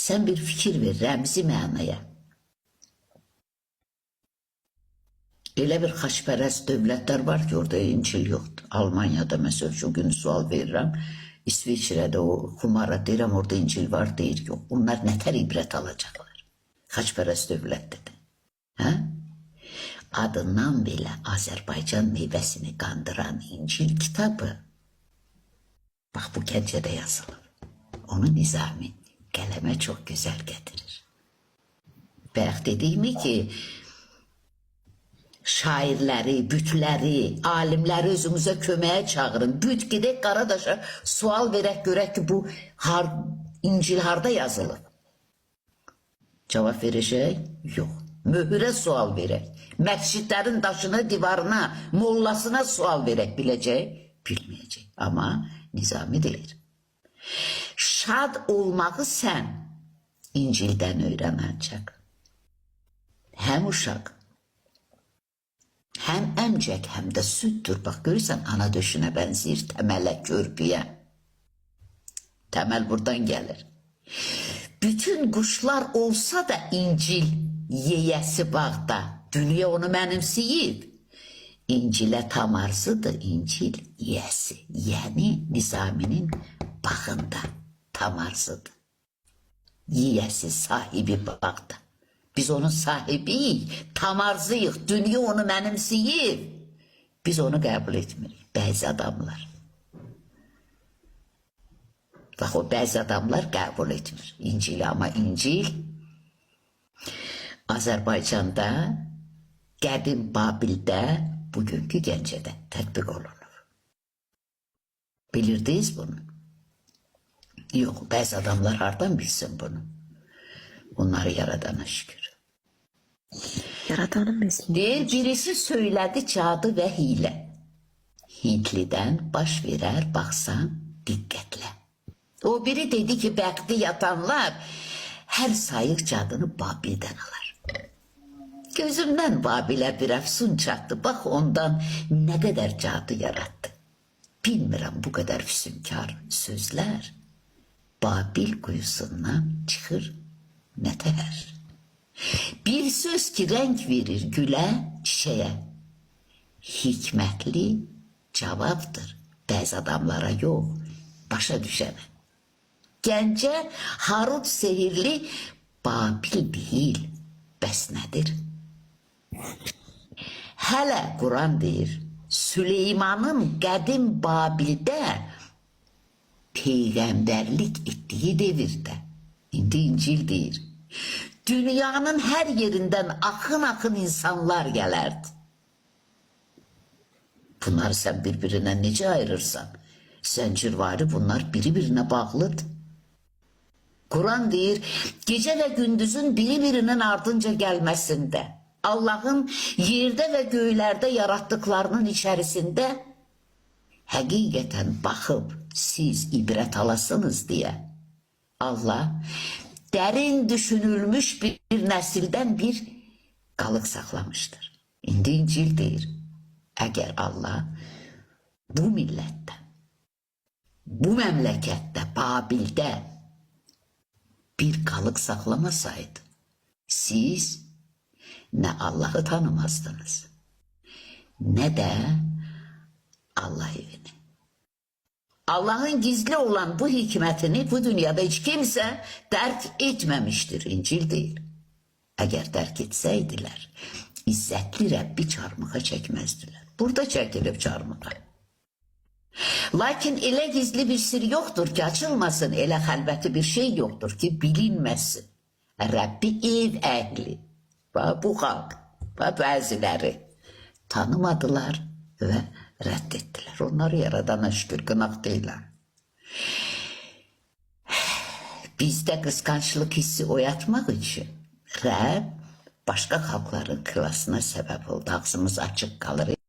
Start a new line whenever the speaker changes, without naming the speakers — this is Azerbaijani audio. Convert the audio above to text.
Sən bir fikir ver rəmzi mənaya. Elə bir xaçpərəst dövlətlər var ki, orada İncil yoxdur. Almanyada məsəl üçün gün sual verirəm. İsviçrədə o xumara deyirəm, orada İncil var, deyir yox. Onlar nətər ibrət alacaqlar? Xaçpərəst dövlətdir. Hə? Adından belə Azərbaycan meyvəsini qandıran İncil kitabı, bax bu Gəncədə yazılır. Onu Nizami qələmə çox gözəl gətirir. Bayaq dediyimi ki, şairləri, bütləri, alimləri özümüzə köməyə çağırın. Büt gedək Qaradaşa sual verək, görək ki, bu İncil harda yazılır? Cavab verəcək? Yox. Möhürə sual verək. Məscidlərin daşına, divarına, mollasına sual verək, biləcək? Bilməyəcək. Amma Nizami deyir. Şad olmağı sən İncildən öyrənəcək. Həm uşaq, həm əmcək, həm də süddür. Bax, görürsən, ana döşünə bənzəyir, təmələ, körpüyə. Təməl buradan gəlir. Bütün quşlar olsa da İncil yeyəsi bağda, dünya onu mənimsiyib. İncilə tam arzıdır, İncil yeyəsi. Yəni Nizaminin bağında tam arzıdır. Yiyəsi, sahibi bağda. Biz onun sahibiyik, tam arzıyıq, dünya onu mənimsiyib. Biz onu qəbul etmirik, bəzi adamlar. Bax, o bəzi adamlar qəbul etmir İncili, amma İncil Azərbaycanda, qədim Babildə, bugünkü Gəncədə tətbiq olunur. Bilirdiniz bunu? Yox, bəzi adamlar hardan bilsin bunu? Bunları yaradana şükür.
Yaradanın mesleği.
Deyir, birisi söylədi cadı və hilə. Hintlidən baş verər, baxsan diqqətlə. O biri dedi ki, bəxti yatanlar hər sayıq cadını Babildən alar. Gözümdən Babilə bir əfsun çatdı. Bax, ondan nə qədər cadı yarattı. Bilmirəm, bu qədər füsunkar sözlər Babil quyusundan çıxır nətər. Bir söz ki, rəng verir gülə, çiçəyə. Hikmətli cavabdır. Bəzi adamlara yox, başa düşənə. Gəncə Harut sehirli Babil deyil, bəs nədir? Hələ Quran deyir, Süleymanın qədim Babildə peyğəmbərlik etdiyi devirdə. İndi İncil deyir. Dünyanın hər yerindən axın-axın insanlar gələrdi. Bunları sən bir-birinə necə ayırırsan? Zəncirvari bunlar biri-birinə bağlıdır. Quran deyir, gecə və gündüzün biri-birinin ardınca gəlməsində, Allahın yerdə və göylərdə yaratdıklarının içərisində həqiqətən baxıb siz ibrət alasınız deyə Allah dərin düşünülmüş bir nəsildən bir qalıq saxlamışdır. İndi İncil deyir, əgər Allah bu millətdə, bu məmləkətdə, Babildə bir qalıq saxlamasaydı, siz nə Allah'ı tanımazdınız, nə də Allah evini. Allah'ın gizli olan bu hikmətini bu dünyada heç kimsə dərk etməmişdir, İncil deyir. Əgər dərk etsəydilər, izzətli Rəbbi çarmıxa çəkməzdilər. Burada çəkilib çarmıxa. Lakin elə gizli bir sir yoxdur ki, açılmasın, elə xəlbəti bir şey yoxdur ki, bilinməsin. Rəbbi ev əhli, bu xalq, bəziləri tanımadılar və rədd etdilər. Onları yaradana şükür, qınaq deyilər. Bizdə qısqanclıq hissi oyatmaq üçün Rəbb başqa xalqların xilasına səbəb oldu. Ağzımız açıq qalır.